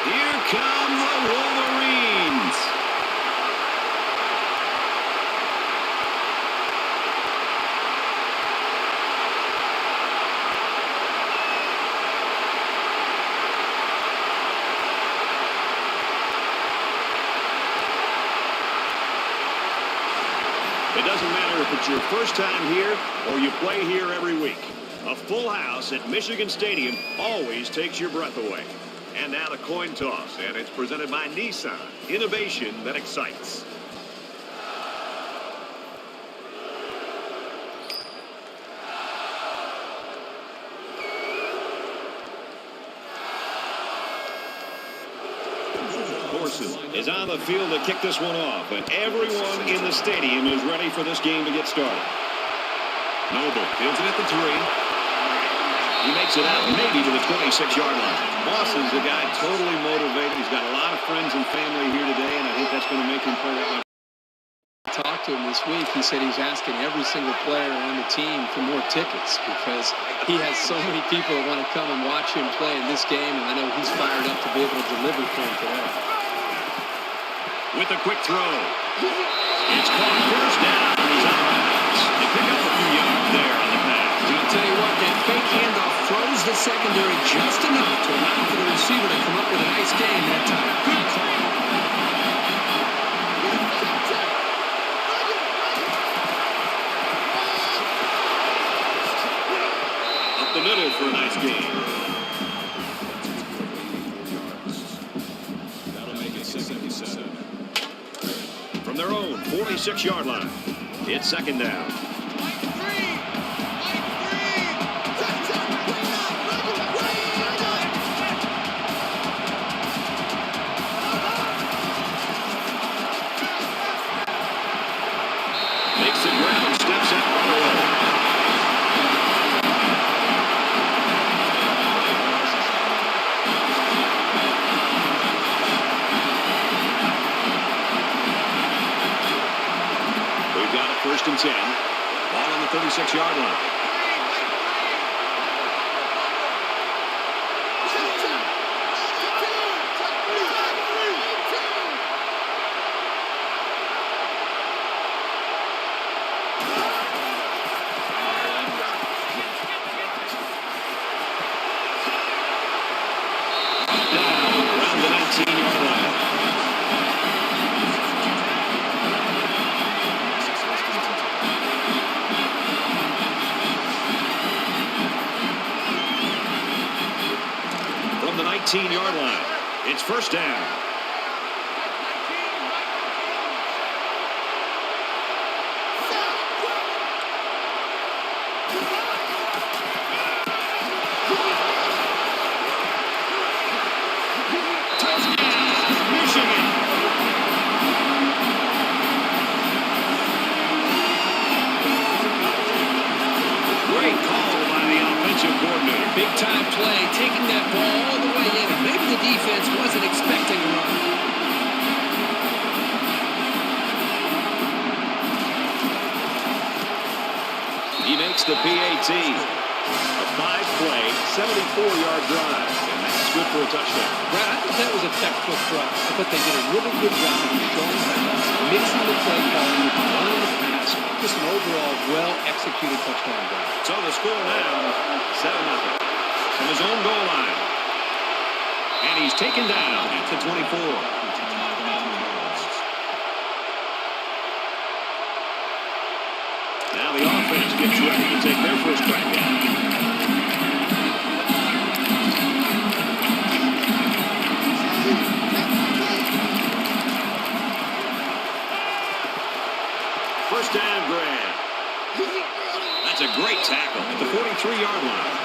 Here come the Wolverines. It doesn't matter if it's your first time here or you play here every week. A full house at Michigan Stadium always takes your breath away. And now the coin toss, and it's presented by Nissan. Innovation that excites. Is on the field to kick this one off, and everyone in the stadium is ready for this game to get started. Noble fields it at the 3. He makes it out maybe to the 26-yard line. Moss is a guy totally motivated. He's got a lot of friends and family here today, and I think that's going to make him play that much. I talked to him this week. He said he's asking every single player on the team for more tickets because he has so many people that want to come and watch him play in this game, and I know he's fired up to be able to deliver for him today. With a quick throw. It's caught first down. He's out of bounds. They pick up a few yards there on the pass. I'll tell you what, that fake handoff froze the secondary just enough to allow for the receiver to come up with a nice gain that time. Good call. Up the middle for a nice gain. From their own 46-yard line. It's second down. Makes the ground, steps out on the road. First and 10. Ball on the 36-yard line. Down around the 19-yard line. The 19-yard line. It's first down. Touchdown, Michigan. Great call by the offensive coordinator. Big time play, taking that ball all the way in. Maybe the defense wasn't expecting a run. He makes the PAT. A 5-play, 74-yard drive. And that's good for a touchdown. Brad, I think that was a textbook drive. I thought they did a really good job of showing balance, mixing the play calling with the run and the pass. Just an overall well-executed touchdown drive. So the score now, 7-0. From his own goal line. And he's taken down at the 24. Now the offense gets ready to take their first crack at it. First down grab. That's a great tackle at the 43-yard line.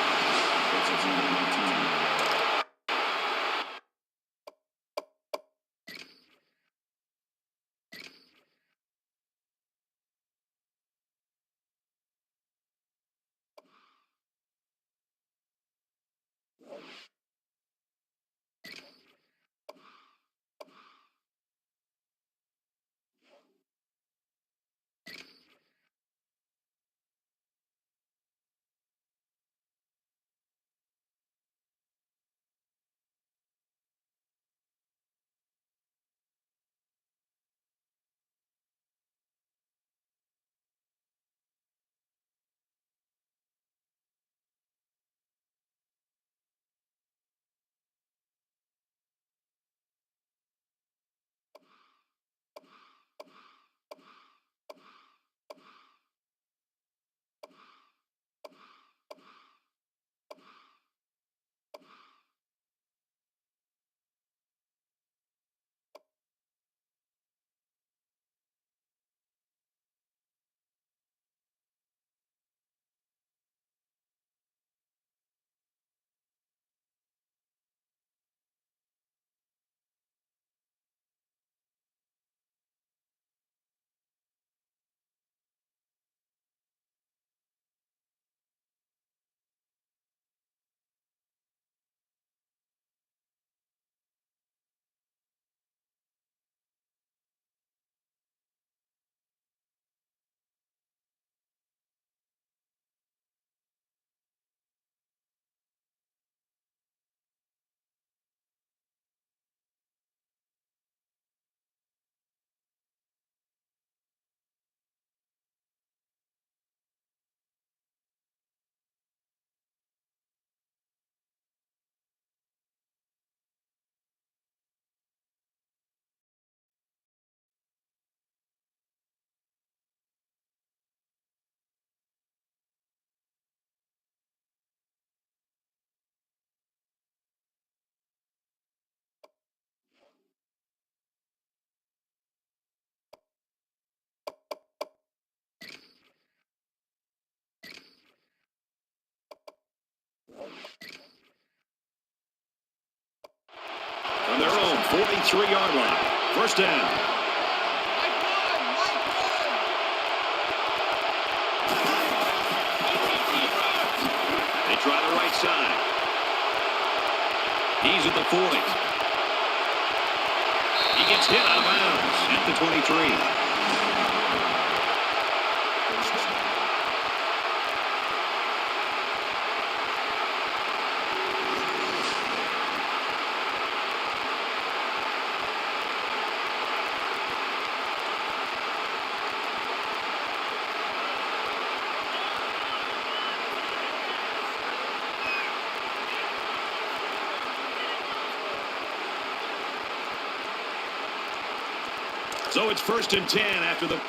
43-yard line. First down. They try the right side. He's at the 40. He gets hit out of bounds at the 23. So it's 1st and 10 after the...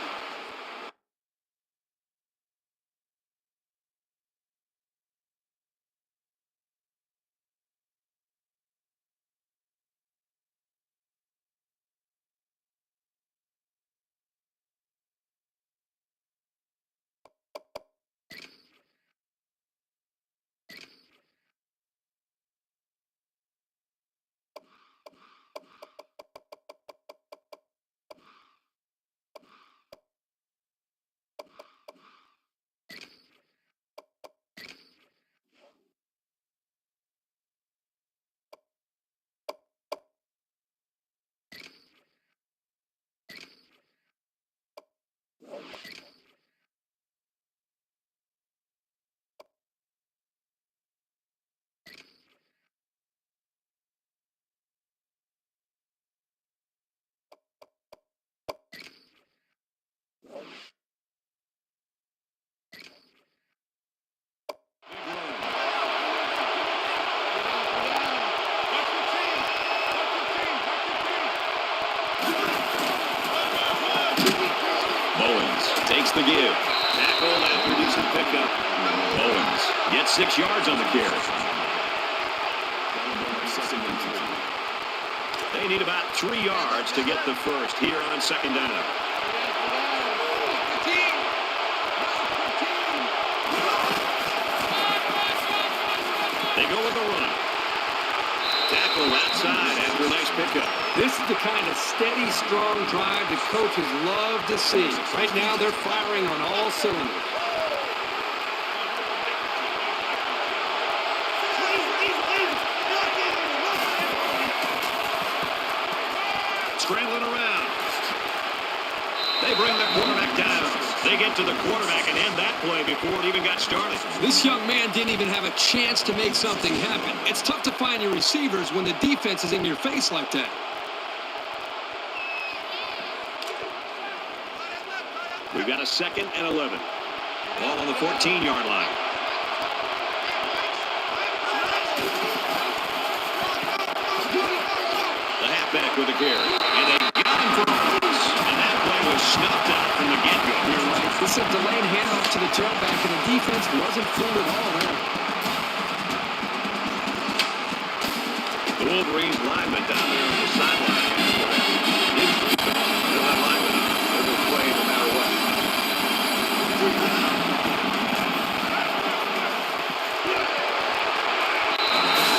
Takes the give. Tackle after decent pickup. Owens gets 6 yards on the carry. They need about 3 yards to get the first here on 2nd down. They go with the run. Tackle outside after a nice pickup. This is the kind of steady, strong drive that coaches love to see. Right now, they're firing on all cylinders. Scrambling around. They bring the quarterback down. They get to the quarterback and end that play before it even got started. This young man didn't even have a chance to make something happen. It's tough to find your receivers when the defense is in your face like that. We've got a 2nd and 11. Ball on the 14-yard line. The halfback with the carry. And they got him for a loss. And that play was snuffed out from the get-go. You're right. This is a delayed handoff to the tailback, and the defense wasn't fooled at all there. The Wolverines lineman down there on the sideline. That lineman overplay no matter what.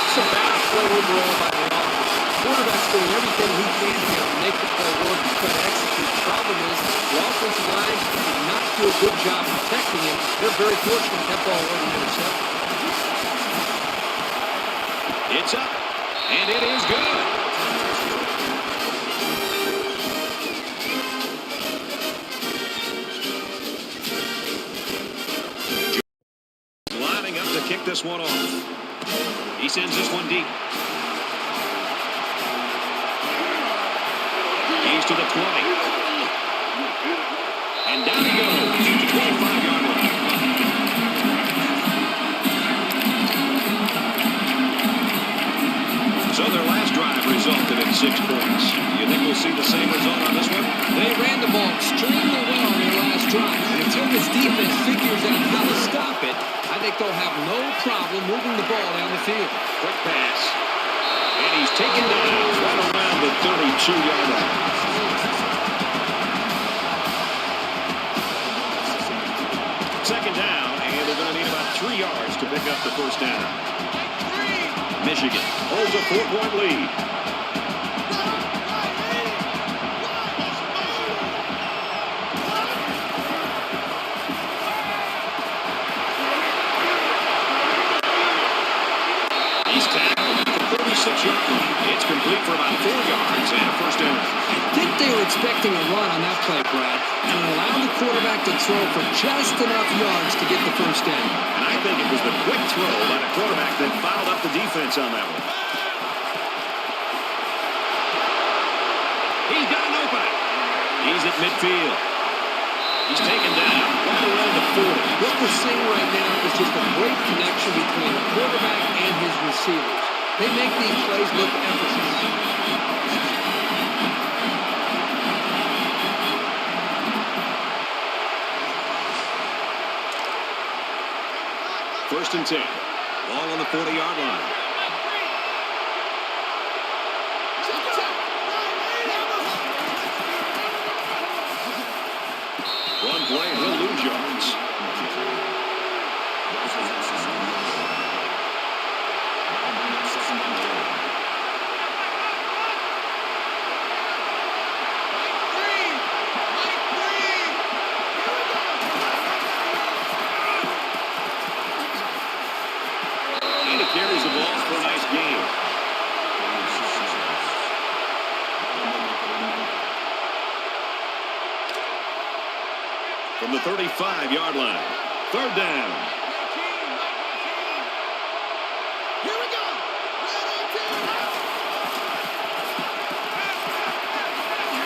It's a bad play overall by the offense. The quarterback's doing everything he can here to make the play work and try to execute. The problem is the offensive line did not do a good job protecting him. They're very fortunate that ball wasn't intercepted. It's up, and it is good. Lining up to kick this one off. He sends this one deep. He's to the 20. And down he goes to the 25-yard line. So their last drive resulted in 6 points. Do you think we'll see the same result on this one? They ran the ball extremely well on their last drive. And until this defense figures out how to stop it, I think they'll have no problem moving the ball down the field. Quick pass. And he's taken down right around the 32-yard line. Second down, and they're going to need about 3 yards to pick up the first down. Michigan holds a 4-point lead. He's tackled at the 36-yard line. It's complete for about 4 yards and a first down. I think they were expecting a run on that play, Brad, and allowed the quarterback to throw for just enough yards to get the first down. And I think it was the quick throw by the quarterback that fouled up the defense on that one. He's got an opening. He's at midfield. He's taken down right around the 40. What we're seeing right now is just a great connection between the quarterback and his receivers. They make these plays look effortless. First and 10. Ball on the 40-yard line. One play, and he'll lose yards. And he carries the ball for a nice gain. From the 35-yard line. Third down. Here we go.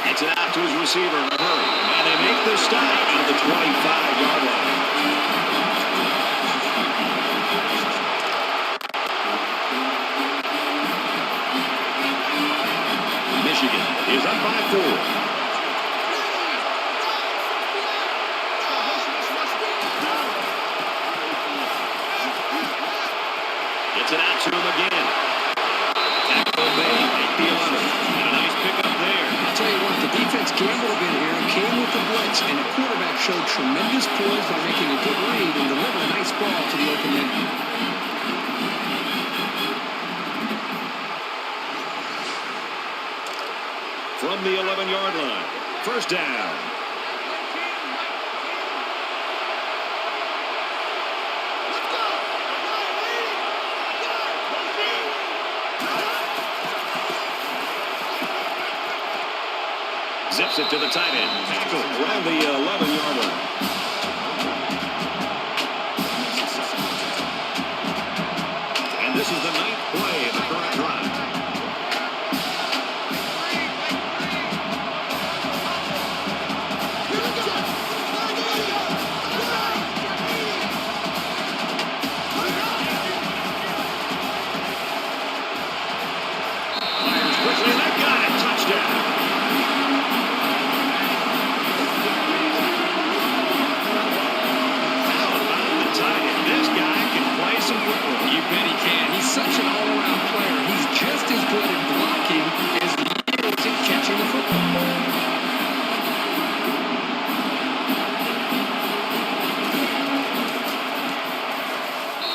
Gets it out to his receiver in a hurry. And they make the stop at the 25-yard line. Michigan is up by 4. Gets it out to him again. Tackle made at the 11. And a nice pickup there. I'll tell you what, the defense gambled a bit here and came with the blitz, and the quarterback showed tremendous poise by making a good read and delivered a nice ball to the open man. From the 11-yard line. First down. Zips it to the tight end. Tackle around the 11-yard line. And this is the 9th play of the current drive. Fires quickly, and that got it. Touchdown. You bet he can. He's such an all-around player. He's just as good at blocking as he is at catching the football.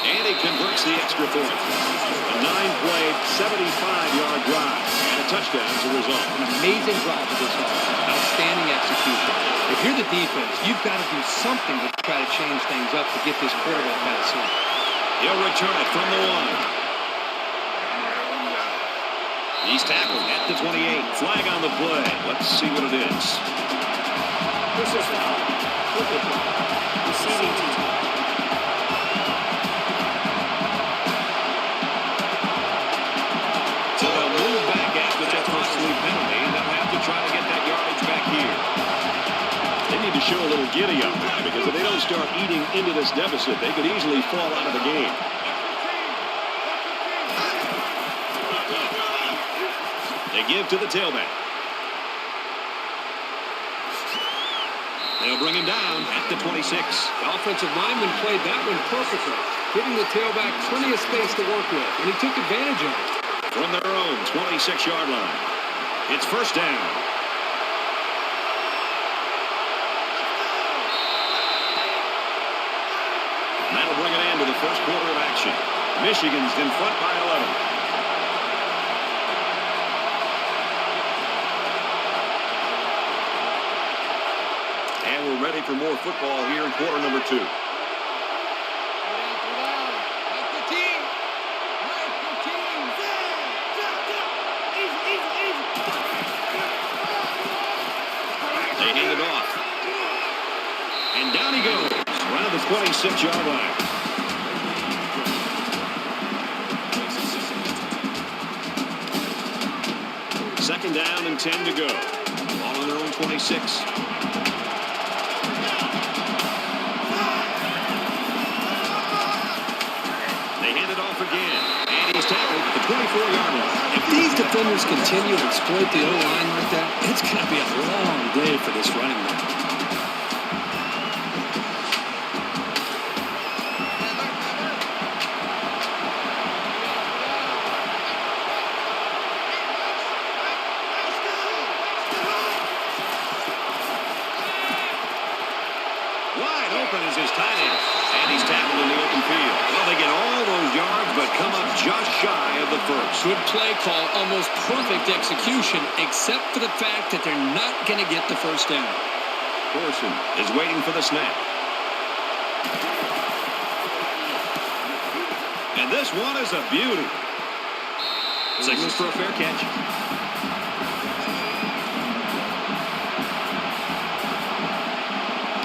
And he converts the extra point. A 9-play, 75-yard drive. And a touchdown as a result. An amazing drive of this offense. Outstanding execution. If you're the defense, you've got to do something to try to change things up to get this quarterback out of sync. He'll return it from the 1. He's tackled at the 28. Flag on the play. Let's see what it is. Personal foul. Receiving team. So they'll move back after that costly penalty, and they'll have to try to get that yardage back here. They need to show a little giddy up now, because if they don't start eating into this deficit, they could easily fall out of the game. They give to the tailback. They'll bring him down at the 26. The offensive lineman played that one perfectly, giving the tailback plenty of space to work with, and he took advantage of it. From their own 26-yard line. It's first down. That'll bring an end to the first quarter of action. Michigan's in front by 11. And we're ready for more football here in quarter number 2. Go down. 9-15. 9-15. 26-yard line. Second down and 10 to go. Ball on their own 26. They hand it off again. And he's tackled at the 24-yard line. If these defenders continue to exploit the O-line like that, it's going to be a long day for this running back. Wide open is his tight end. And he's tackled in the open field. Well, they get all those yards, but come up just shy of the first. Good play call, almost perfect execution, except for the fact that they're not going to get the first down. Corson is waiting for the snap. And this one is a beauty. Signals for a fair catch.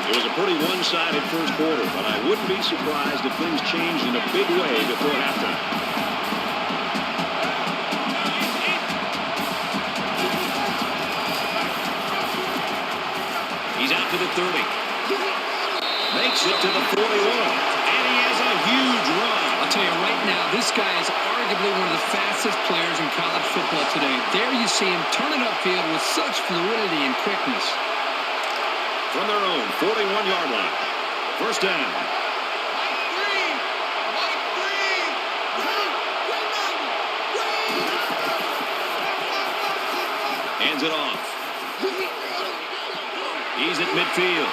It was a pretty one-sided first quarter, but I wouldn't be surprised if things changed in a big way before halftime. He's out to the 30. Makes it to the 41. And he has a huge run. I'll tell you right now, this guy is arguably one of the fastest players in college football today. There you see him turning upfield with such fluidity and quickness. From their own 41-yard line. First down. Hands it off. He's at midfield.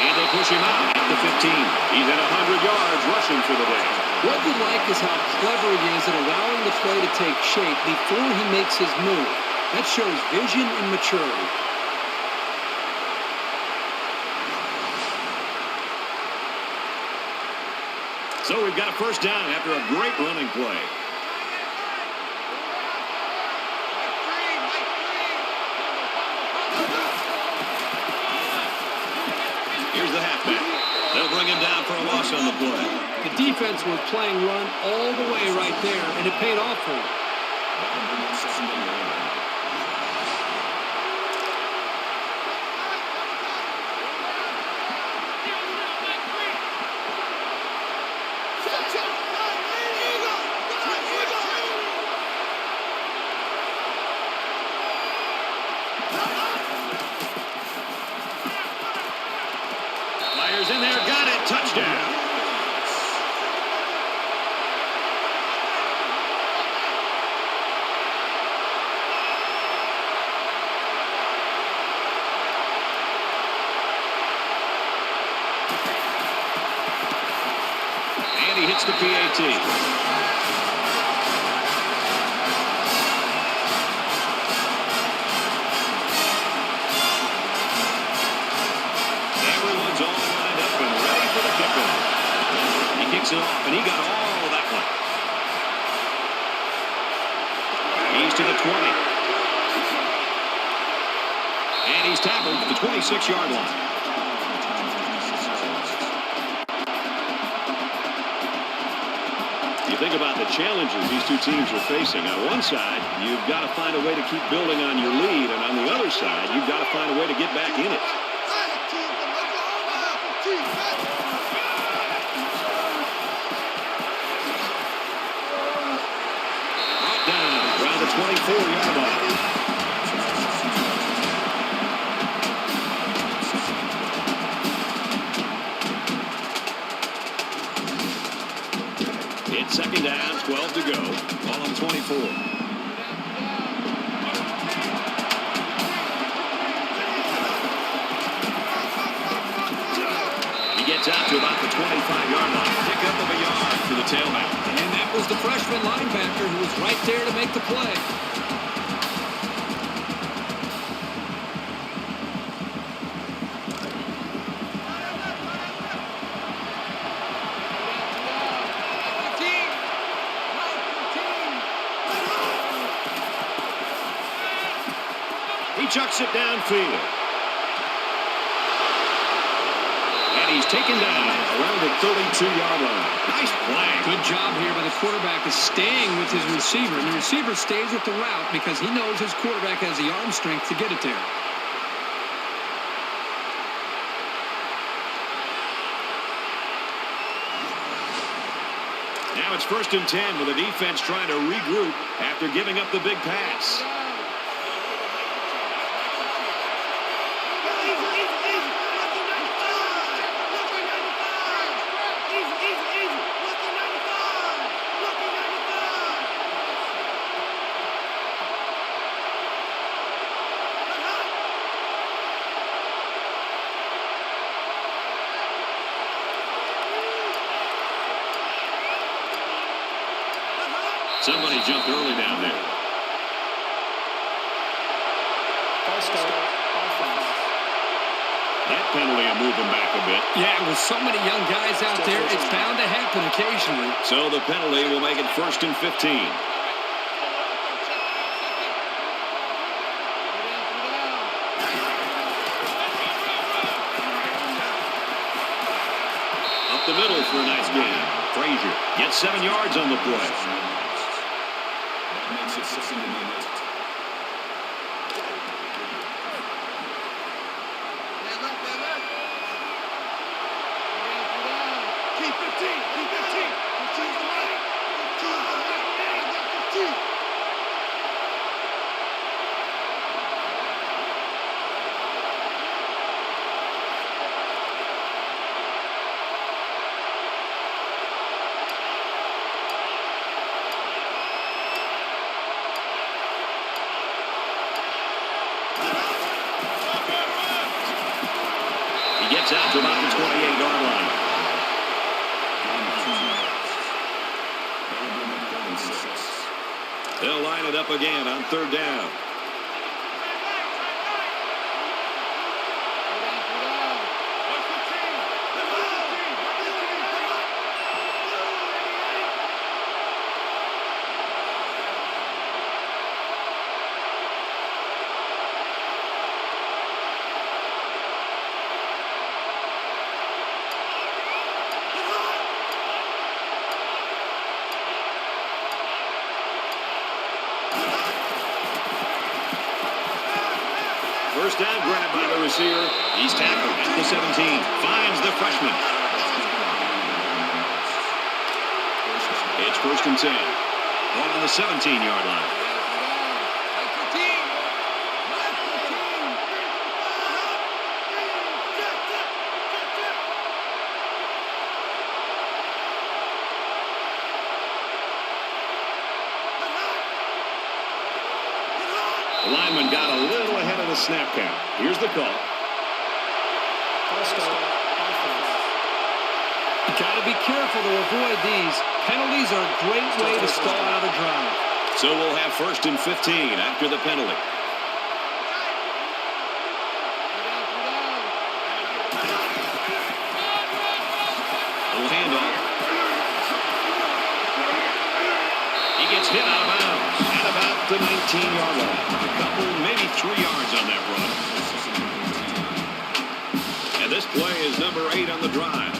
And they push him out at the 15. He's at 100 yards rushing for the day. What you like is how clever he is at allowing the play to take shape before he makes his move. That shows vision and maturity. So we've got a first down after a great running play. Here's the halfback. They'll bring him down for a loss on the play. The defense was playing run all the way right there, and it paid off for him. Fires in there, got it, touchdown. And he hits the PAT. Kicks it off, and he got all of that one. He's to the 20. And he's tackled at the 26-yard line. You think about the challenges these two teams are facing. On one side, you've got to find a way to keep building on your lead, and on the other side, you've got to find a way to get back in it. Around the 24-yard line. It's second down, 12 to go. Ball on 24. He gets out to about the 25-yard line. Pick up of a yard for the tailback. And that was the freshman linebacker who was right there to make the play. chucks it downfield. And he's taken down around the 32-yard line. Nice play. Good job here by the quarterback is staying with his receiver. And the receiver stays with the route because he knows his quarterback has the arm strength to get it there. Now it's 1st and 10 with the defense trying to regroup after giving up the big pass. Somebody jumped early down there. That penalty will move them back a bit. Yeah, with so many young guys out there, it's bound to happen occasionally. So the penalty will make it 1st and 15. Up the middle for a nice gain. Frazier gets 7 yards on the play. That makes it 6 minutes. Keep 15. Keep 15. 15's the right. 15. Gets out to about the 28-yard line. They'll line it up again on 3rd down. First down grab by the receiver. He's tackled at the 17. Finds the freshman. It's 1st and 10. On the 17-yard line. The lineman got a little ahead of the snap count. Here's the call. You got to be careful to avoid these. Penalties are a great way to stall out a drive. So we'll have 1st and 15 after the penalty. Little handoff. He gets hit out of bounds at about the 19-yard line. A couple, maybe 3 yards on that run. And this play is number 8 on the drive.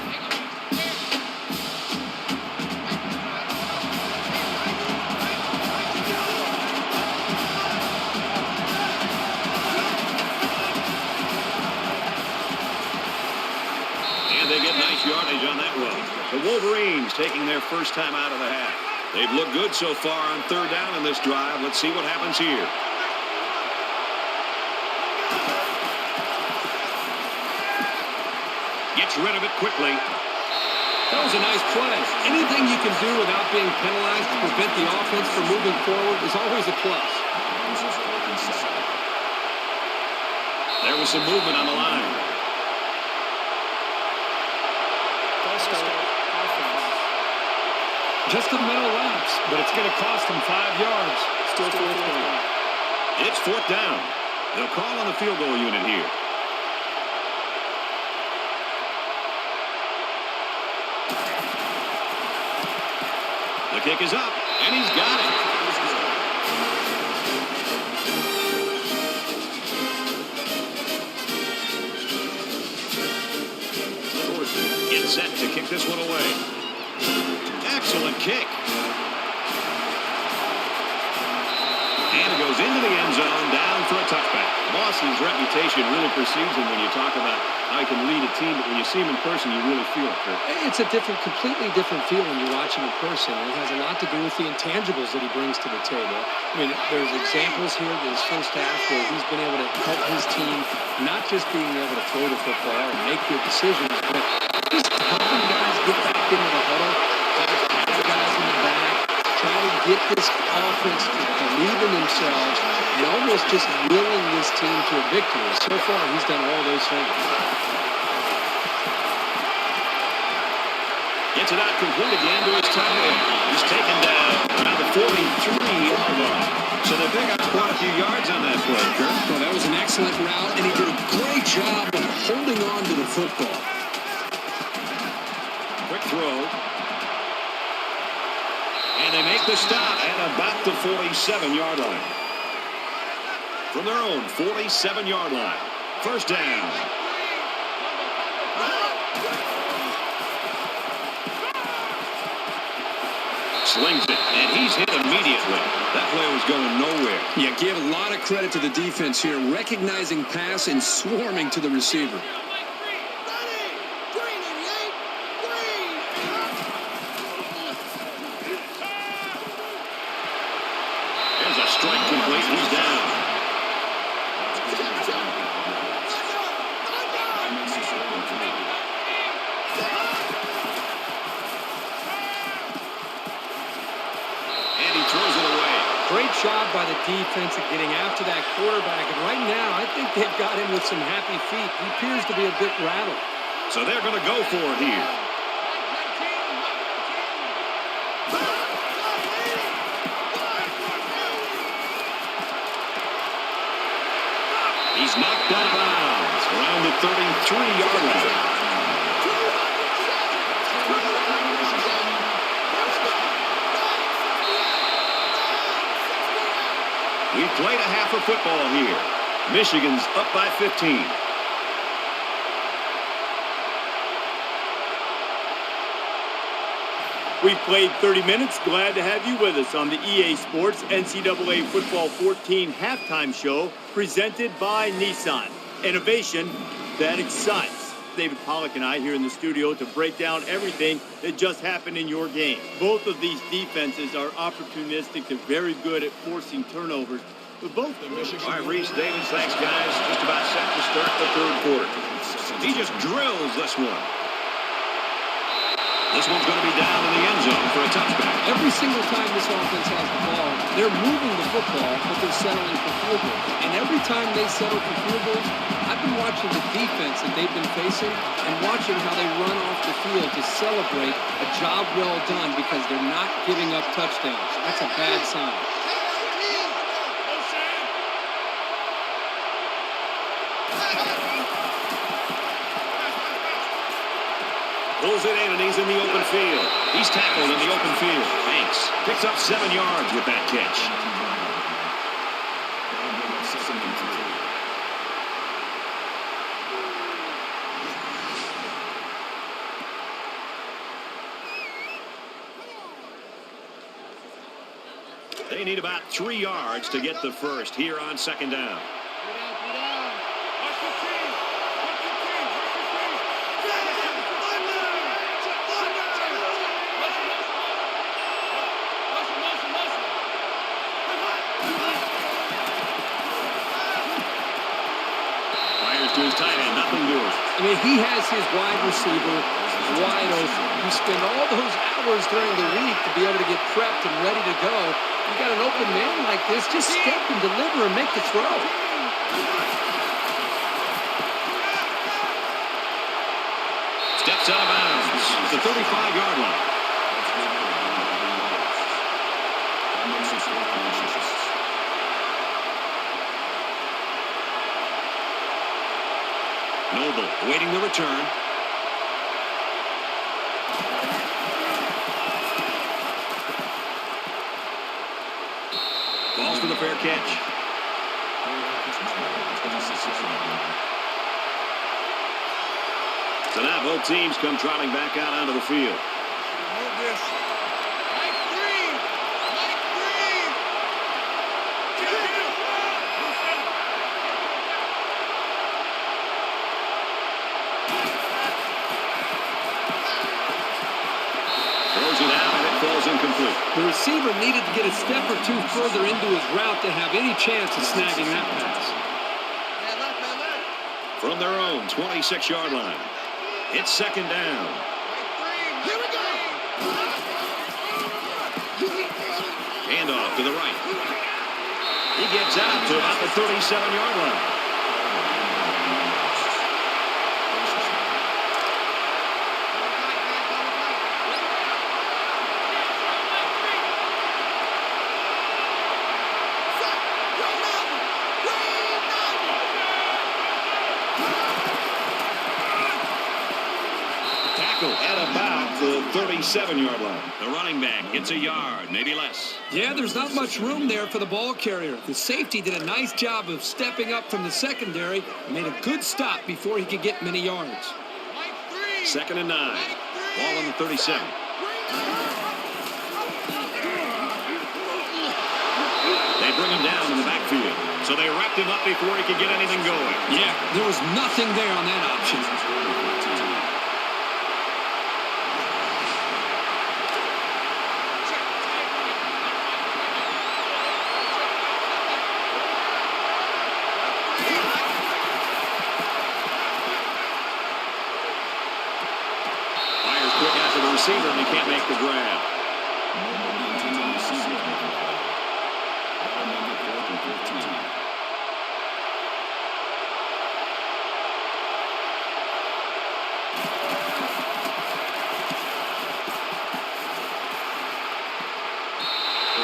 And they get nice yardage on that run. The Wolverines taking their first time out of the half. They've looked good so far on 3rd down in this drive. Let's see what happens here. Gets rid of it quickly. That was a nice play. Anything you can do without being penalized to prevent the offense from moving forward is always a plus. There was some movement on the line. Just a mental lapse, but it's going to cost them 5 yards. Still 4th down. It's 4th down. They'll call on the field goal unit here. The kick is up, and he's got it. set to kick this one away. Excellent kick. And it goes into the end zone, down for a touchback. Moss's reputation really precedes him when you talk about how he can lead a team, but when you see him in person, you really feel it, Kurt. It's a completely different feel when you watch him in person. And it has a lot to do with the intangibles that he brings to the table. I mean, there's examples here in his first half where he's been able to help his team, not just being able to throw the football and make good decisions, but just helping guys get back into the huddle, have guys in the back, try to get this offense to believe in themselves and almost just willing this team to a victory. So far, he's done all those things. Gets it out complete again to his tight end. He's taken down around the 43-yard line. So they pick up quite a few yards on that play, Kurt. Well, that was an excellent route, and he did a great job of holding on to the football. Quick throw. And they make the stop at about the 47-yard line. From their own 47-yard line. First down. Slings it, and he's hit immediately. That play was going nowhere. Yeah, give a lot of credit to the defense here, recognizing pass and swarming to the receiver. There's a strike complete. He's down. Great job by the defense at getting after that quarterback. And right now, I think they've got him with some happy feet. He appears to be a bit rattled. So they're going to go for it here. He's knocked out of bounds around the 33-yard line. We played a half of football here. Michigan's up by 15. We've played 30 minutes. Glad to have you with us on the EA Sports NCAA Football 14 halftime show presented by Nissan. Innovation that excites. David Pollack and I here in the studio to break down everything that just happened in your game. Both of these defenses are opportunistic and very good at forcing turnovers. But both of them. All right, Reese, Davis, thanks, guys. Just about set to start the third quarter. He just drills this one. This one's going to be down in the end zone for a touchback. Every single time this offense has the ball, they're moving the football, but they're settling for field goals. And every time they settle for field goals, I've been watching the defense that they've been facing and watching how they run off the field to celebrate a job well done because they're not giving up touchdowns. That's a bad sign. Pulls it in, and he's in the open field. He's tackled in the open field. Hanks picks up 7 yards with that catch. They need about 3 yards to get the first here on second down. To his tight end, nothing doing. I mean, he has his wide receiver wide open. You spend all those hours during the week to be able to get prepped and ready to go. You got an open man like this, just step and deliver and make the throw. Steps out of bounds. The 35-yard line. Noble awaiting the return. Falls for the fair catch. So now both teams come trotting back out onto the field. Move this. Mike three. Throws it out, and it falls incomplete. The receiver needed to get a step or two further into his route to have any chance of snagging that pass. From their own 26-yard line. It's second down. Here we go. Handoff to the right. He gets out to about the 37-yard line. At about the 37-yard line. The running back gets a yard, maybe less. Yeah, there's not much room there for the ball carrier. The safety did a nice job of stepping up from the secondary and made a good stop before he could get many yards. Second and 9. Ball on the 37. They bring him down in the backfield. So they wrapped him up before he could get anything going. Yeah, there was nothing there on that option. Receiver, and he can't make the grab.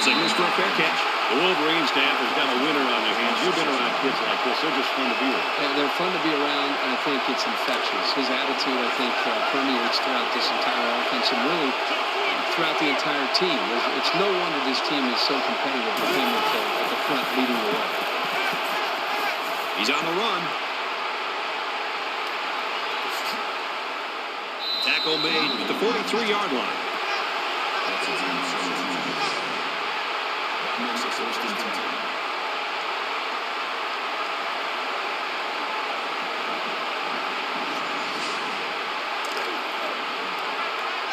Signals for a fair catch. The Wolverine staff has got a winner on their hands. You've been around kids like this. They're just fun to be with. Yeah, they're fun to be around, and I think it's infectious. His attitude, I think, permeates throughout this entire offense and really throughout the entire team. It's no wonder this team is so competitive with him at the front leading the way. He's on the run. Tackle made at the 43-yard line.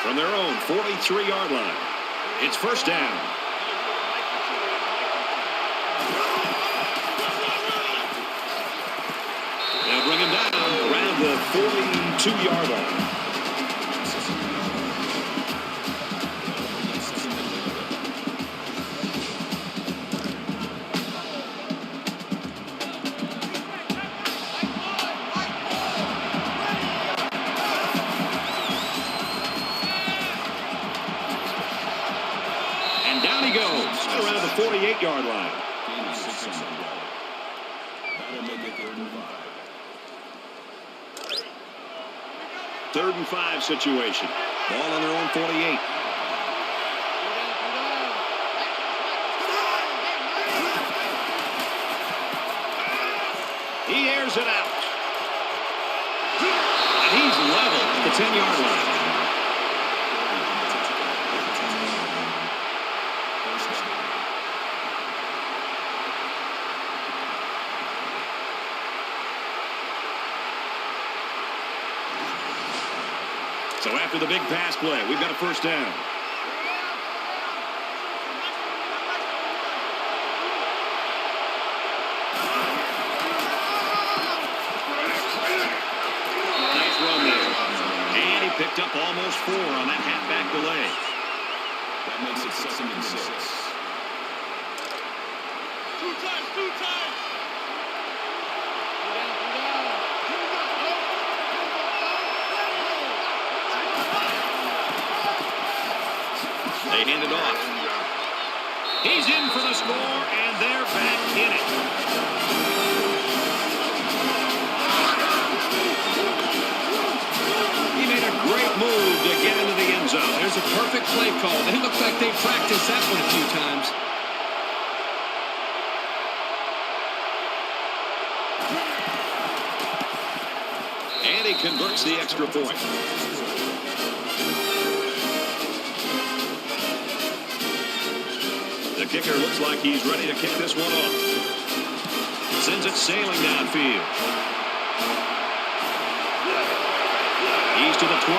From their own 43-yard line, it's first down. They'll bring him down around the 42-yard line. Down he goes around the 48-yard line. Third and 5 situation. Ball on their own 48. He airs it out. And he's level at the 10-yard line. So after the big pass play, we've got a first down. Nice run there. And he picked up almost 4 on that halfback delay. That makes it 2nd and 6. Two times. They hand it off. He's in for the score, and they're back in it. He made a great move to get into the end zone. There's a perfect play call. They look like they practiced that one a few times. And he converts converts the extra point. The kicker looks like he's ready to kick this one off. Sends it sailing downfield. He's to the 20.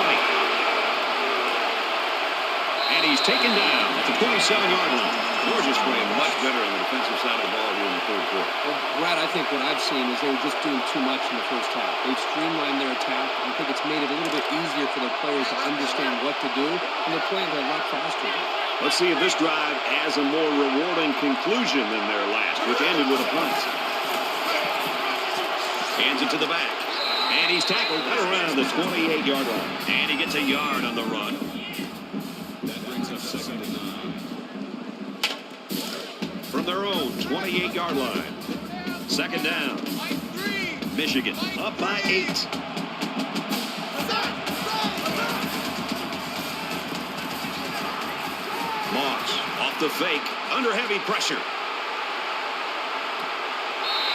And he's taken down at the 27-yard line. We're just playing much better on the defensive side of the ball here in the third quarter. Well, Brad, I think what I've seen is they were just doing too much in the first half. They've streamlined their attack. I think it's made it a little bit easier for their players to understand what to do, and they're playing a lot faster here. Let's see if this drive has a more rewarding conclusion than their last, which ended with a punt. Hands it to the back. And he's tackled right around the 28-yard line. And he gets a yard on the run. That brings up 2nd and 9. From their own 28-yard line. 2nd down. Michigan up by 8. Moss off the fake. Under heavy pressure.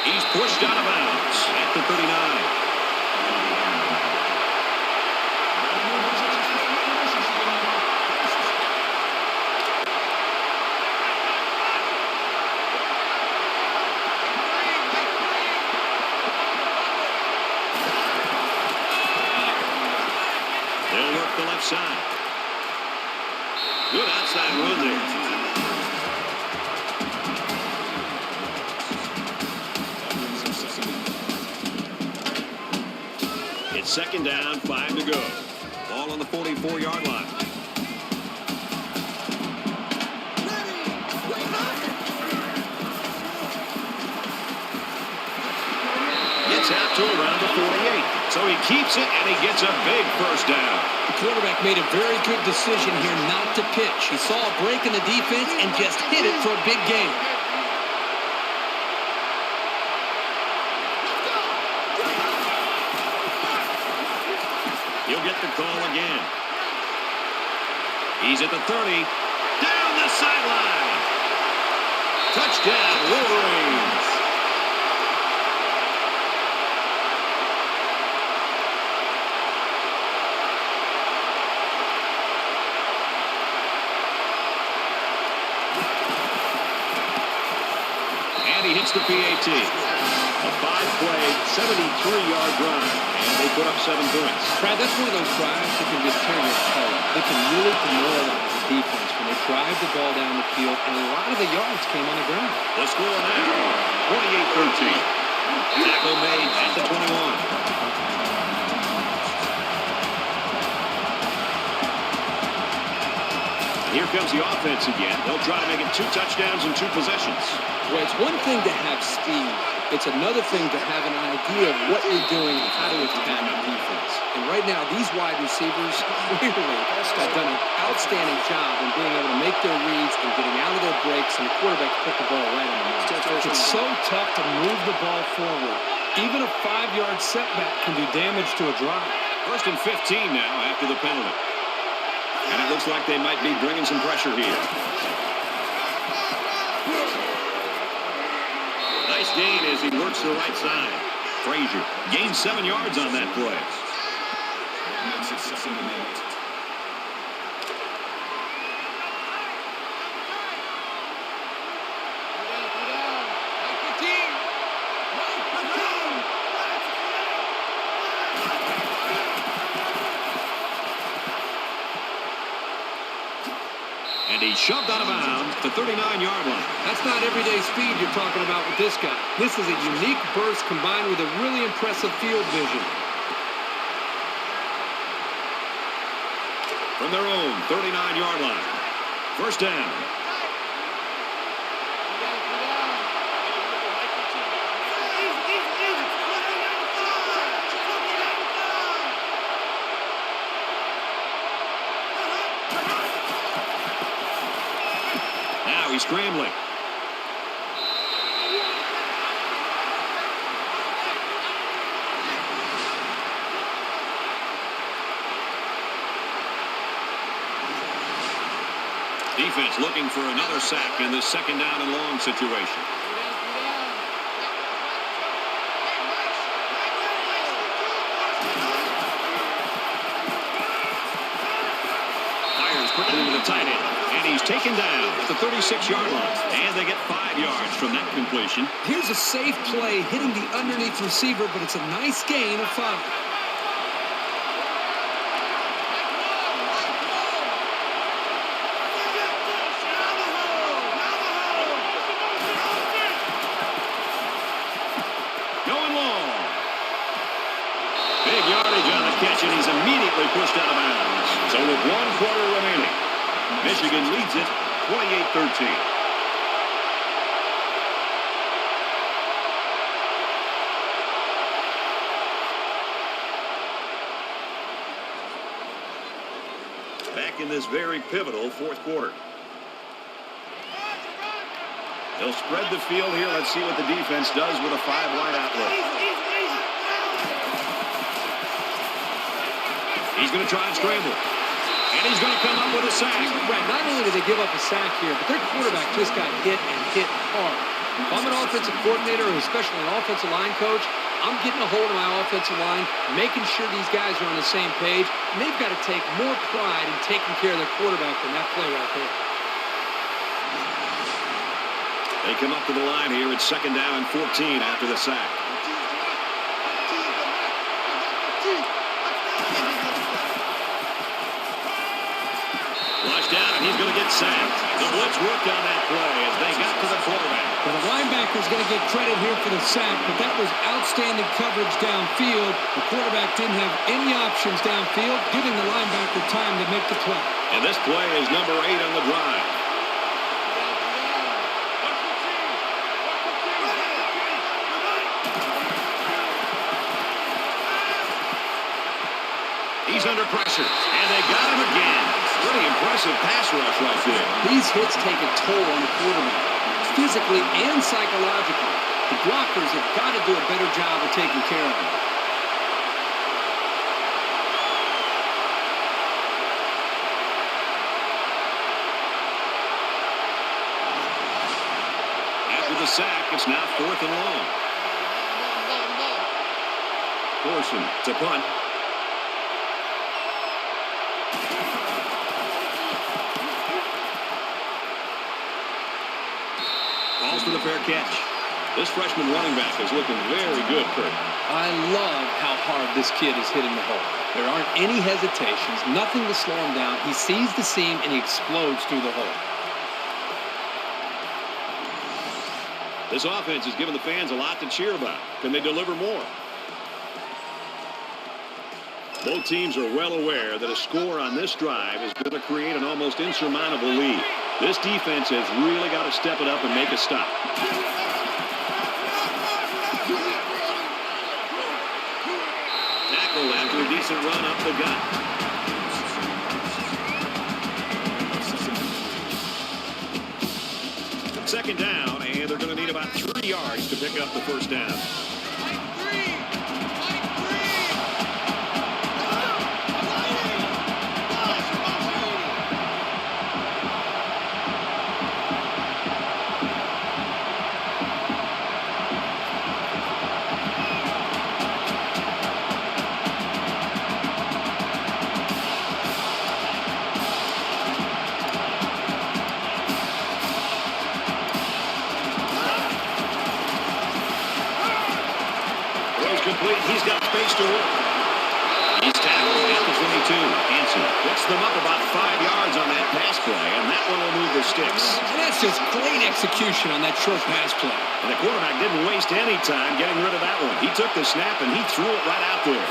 He's pushed out of bounds at the 39. They'll work the left side. Good outside run there. It's 2nd down, 5 to go. Ball on the 44-yard line. Gets out to around the 48. So he keeps it, and he gets a big first down. The quarterback made a very good decision here not to pitch. He saw a break in the defense and just hit it for a big gain. He'll get the call again. He's at the 30. Down the sideline. Touchdown, Wolverines. And he hits the PAT. A 5-play, 73-yard drive. And they put up 7 points. Brad, that's one of those drives that can just turn your color. They can really demoralize the defense when they drive the ball down the field, and a lot of the yards came on the ground. The score now, 28-13. Tackle made at the 21. Here comes the offense again. They'll try to make it 2 touchdowns in 2 possessions. Well, it's one thing to have speed. It's another thing to have an idea of what you're doing and how to attack the defense. And right now, these wide receivers really have done an outstanding job in being able to make their reads and getting out of their breaks, and the quarterback put the ball right on the money. It's so tough to move the ball forward. Even a 5-yard setback can do damage to a drive. 1st and 15 now after the penalty. And it looks like they might be bringing some pressure here. Nice gain as he works the right side. Frazier gains 7 yards on that play. And he's shoved out of bounds to 39-yard line. That's not everyday speed you're talking about with this guy. This is a unique burst combined with a really impressive field vision. From their own 39-yard line. 1st down. Now he's scrambling. Defense looking for another sack in this 2nd down and long situation. quickly to the tight end. And he's taken down at the 36-yard line. And they get 5 yards from that completion. Here's a safe play hitting the underneath receiver, but it's a nice gain of 5. Going long. Big yardage on the catch, and he's immediately pushed out of bounds. So with 1 quarter remaining, Michigan leads it 28-13. Back in this very pivotal 4th quarter. They'll spread the field here. Let's see what the defense does with a 5-wide outlook. He's going to try and scramble. And he's going to come up with a sack. Right, not only did they give up a sack here, but their quarterback just got hit and hit hard. If I'm an offensive coordinator or especially an offensive line coach, I'm getting a hold of my offensive line, making sure these guys are on the same page, and they've got to take more pride in taking care of their quarterback than that play right there. They come up to the line here. It's 2nd down and 14 after the sack. Flushed down, and he's going to get sacked. The blitz worked on that play as they got to the quarterback. Well, the linebacker's going to get credit here for the sack, but that was outstanding coverage downfield. The quarterback didn't have any options downfield, giving the linebacker time to make the play. And this play is number 8 on the drive. He's under pressure, and they got him again. Pretty impressive pass rush right there. These hits take a toll on the quarterback, physically and psychologically. The blockers have got to do a better job of taking care of him. After the sack, it's now 4th and long. Forcing to punt. Calls for the fair catch. This freshman running back is looking very good, Kurt. I love how hard this kid is hitting the hole. There aren't any hesitations, nothing to slow him down. He sees the seam and he explodes through the hole. This offense has given the fans a lot to cheer about. Can they deliver more? Both teams are well aware that a score on this drive is going to create an almost insurmountable lead. This defense has really got to step it up and make a stop. Tackle after a decent run up the gut. Second down, and they're going to need about 3 yards to pick up the first down. Complete. He's got space to work. He's tackled at the 22. Hanson picks them up about 5 yards on that pass play, and that one will move the sticks. And that's just great execution on that short pass play. And the quarterback didn't waste any time getting rid of that one. He took the snap, and he threw it right out there.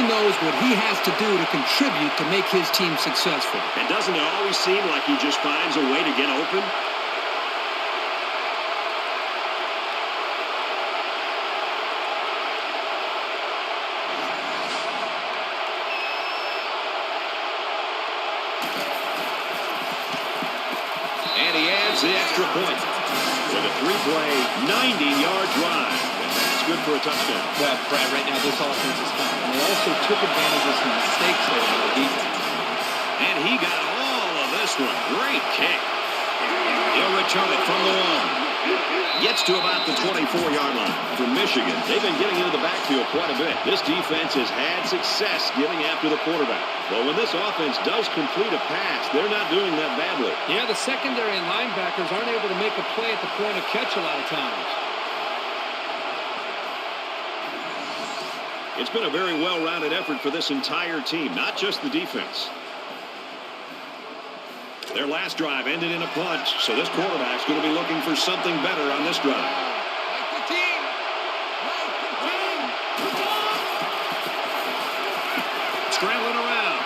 He knows what he has to do to contribute to make his team successful. And doesn't it always seem like he just finds a way to get open? And he adds the extra point with a 3-play, 90-yard drive. And that's good for a touchdown. Well, Brad, right now this offense is hot. And they also took advantage of some mistakes there on the defense. And he got all of this one. Great kick. He'll return it from the 1. Gets to about the 24-yard line. For Michigan, they've been getting into the backfield quite a bit. This defense has had success getting after the quarterback. But when this offense does complete a pass, they're not doing that badly. Yeah, the secondary and linebackers aren't able to make a play at the point of catch a lot of times. It's been a very well-rounded effort for this entire team, not just the defense. Their last drive ended in a punt, so this quarterback's going to be looking for something better on this drive. Scrambling around.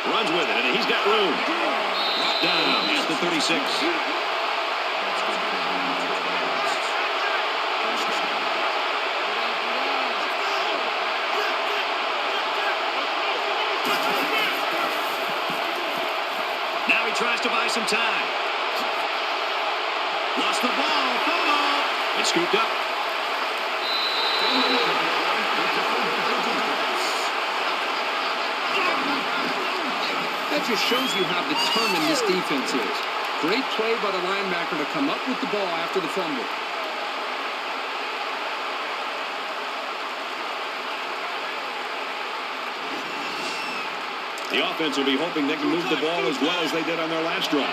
Runs with it, and he's got room. Brought down at the 36. Now he tries to buy some time. Lost the ball. Fumble. It's scooped up. That just shows you how determined this defense is. Great play by the linebacker to come up with the ball after the fumble. The offense will be hoping they can move the ball as well as they did on their last drive.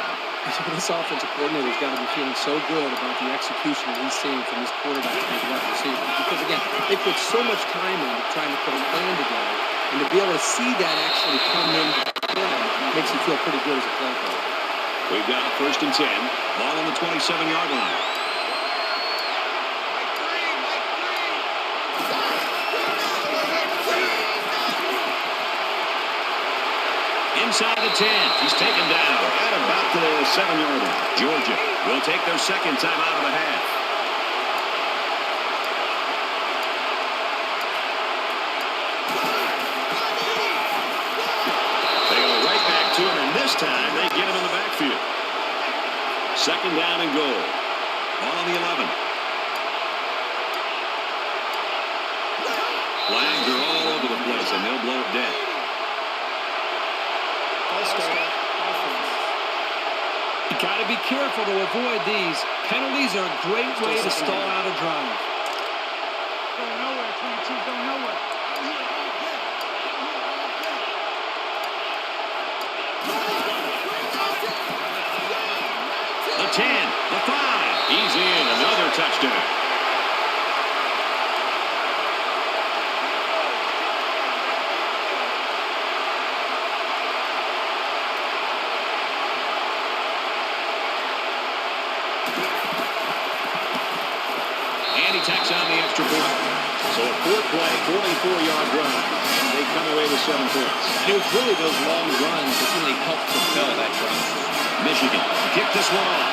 This offensive coordinator's got to be feeling so good about the execution that he's seeing from his quarterback and his wide receiver. Because, again, they put so much time into trying to put a plan together, and to be able to see that actually come into play makes you feel pretty good as a play caller. We've got a 1st and 10. Ball on the 27-yard line. Inside the 10. He's taken down at about the 7-yard line. Georgia will take their second time out of the half. They go right back to him, and this time they get him in the backfield. 2nd down and goal. Ball on the 11. Flags are all over the place, and they'll blow it dead. You got to be careful to avoid these. Penalties are a great way to stall out a drive. Go nowhere, 22, go nowhere. The 10, the 5. He's in. Another touchdown. Tacks on the extra point. So a 4-play, 44-yard drive. And they come away with 7 points. It was really those long runs that really helped propel that drive. Michigan kick this one off.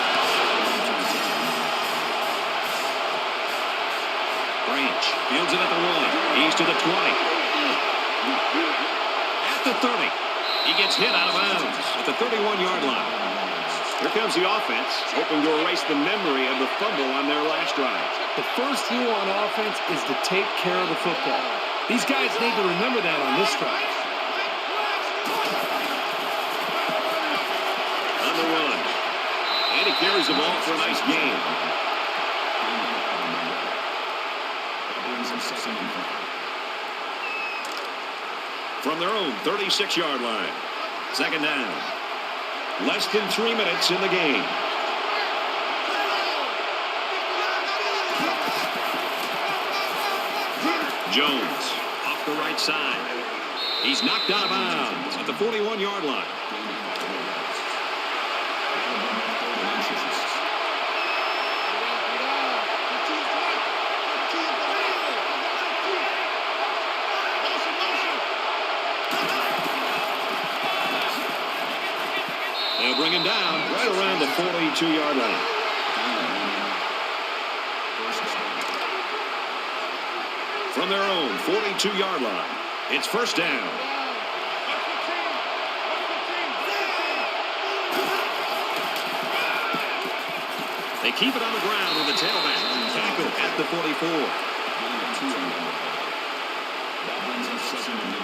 Branch fields it at the 1. He's to the 20. At the 30. He gets hit out of bounds at the 31-yard line. Here comes the offense, hoping to erase the memory of the fumble on their last drive. The first rule on offense is to take care of the football. These guys need to remember that on this drive. On the run. And he carries the ball for a nice gain. From their own 36-yard line. 2nd down. Less than 3 minutes in the game. Jones off the right side. He's knocked out of bounds at the 41-yard line. around the 42-yard line. From their own 42-yard line, it's first down. They keep it on the ground with the tailback. Tackle at the 44. That brings us second and 9.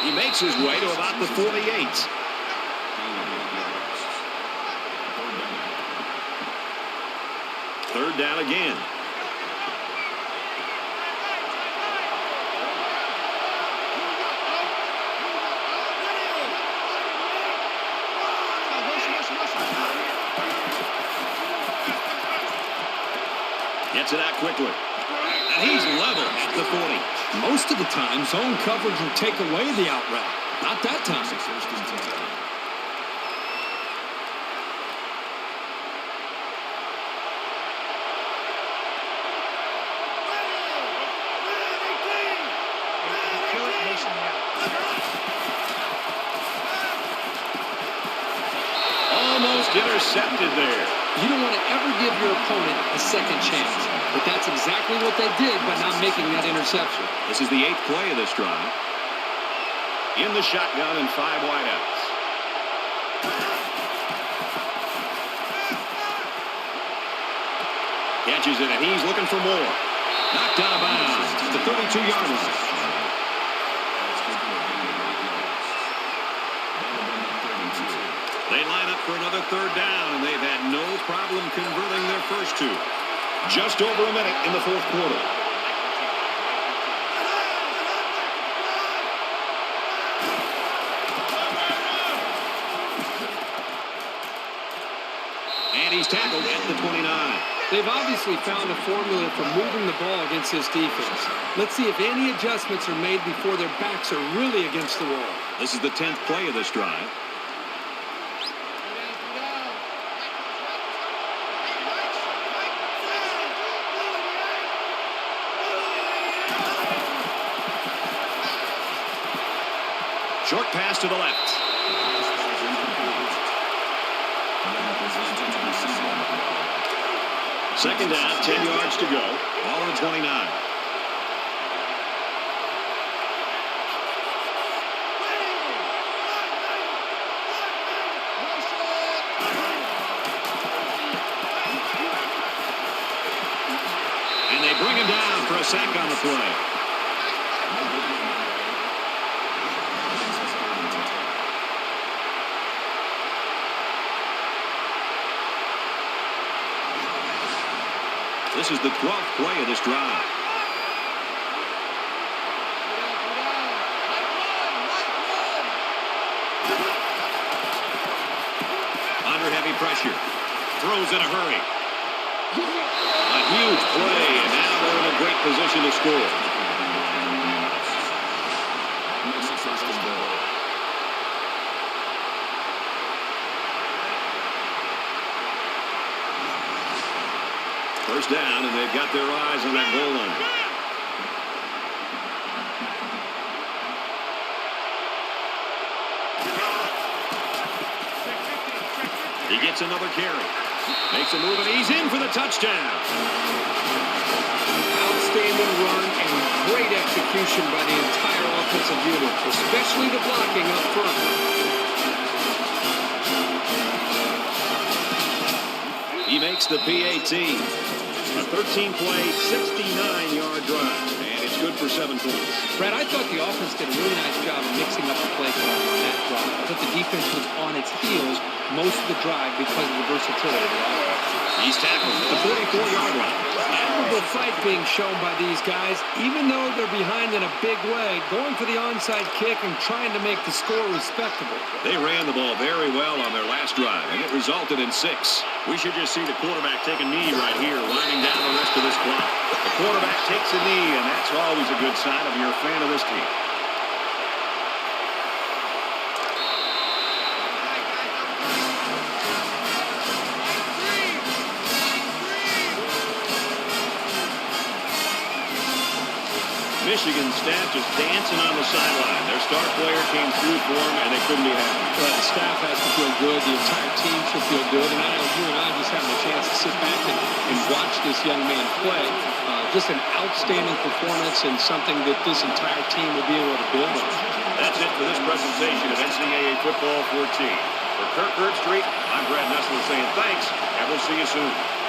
He makes his way to about the 48. Third down again. Gets it out quickly. And he's level at the 40. Most of the time, zone coverage will take away the out route. Not that time. Almost intercepted there. You don't want to ever give your opponent a second chance. But that's exactly what they did by not making that interception. This is the 8th play of this drive. In the shotgun and 5 wideouts. Catches it, and he's looking for more. Knocked out of bounds at the 32-yard line. They line up for another third down, and they've had no problem converting their first two. Just over a minute in the fourth quarter. And he's tackled at the 29. They've obviously found a formula for moving the ball against this defense. Let's see if any adjustments are made before their backs are really against the wall. This is the 10th play of this drive. Short pass to the left. Second down, 10 yards to go. Ball at 29. And they bring him down for a sack on the play. This is the 12th play of this drive. Under heavy pressure. Throws in a hurry. A huge play, and now they're in a great position to score. First down, and they've got their eyes on that goal line. He gets another carry. Makes a move, and he's in for the touchdown. Outstanding run and great execution by the entire offensive unit, especially the blocking up front. He makes the PAT. A 13-play, 69-yard drive, and it's good for 7 points. Brad, I thought the offense did a really nice job of mixing up the play call on that drive. I thought the defense was on its heels most of the drive because of the versatility of the offense. He's tackled at the 44-yard line. Admirable fight being shown by these guys. Even though they're behind in a big way, going for the onside kick and trying to make the score respectable. They ran the ball very well on their last drive, and it resulted in 6. We should just see the quarterback take a knee right here, winding down the rest of this clock. The quarterback takes a knee, and that's always a good sign if you're a fan of this team. Michigan staff just dancing on the sideline. Their star player came through for them, and they couldn't be happy. Well, the staff has to feel good. The entire team should feel good. And I know you and I just having a chance to sit back and watch this young man play. Just an outstanding performance and something that this entire team will be able to build on. That's it for this presentation of NCAA Football 14. For Kirk Herbstreit, I'm Brad Nessler saying thanks, and we'll see you soon.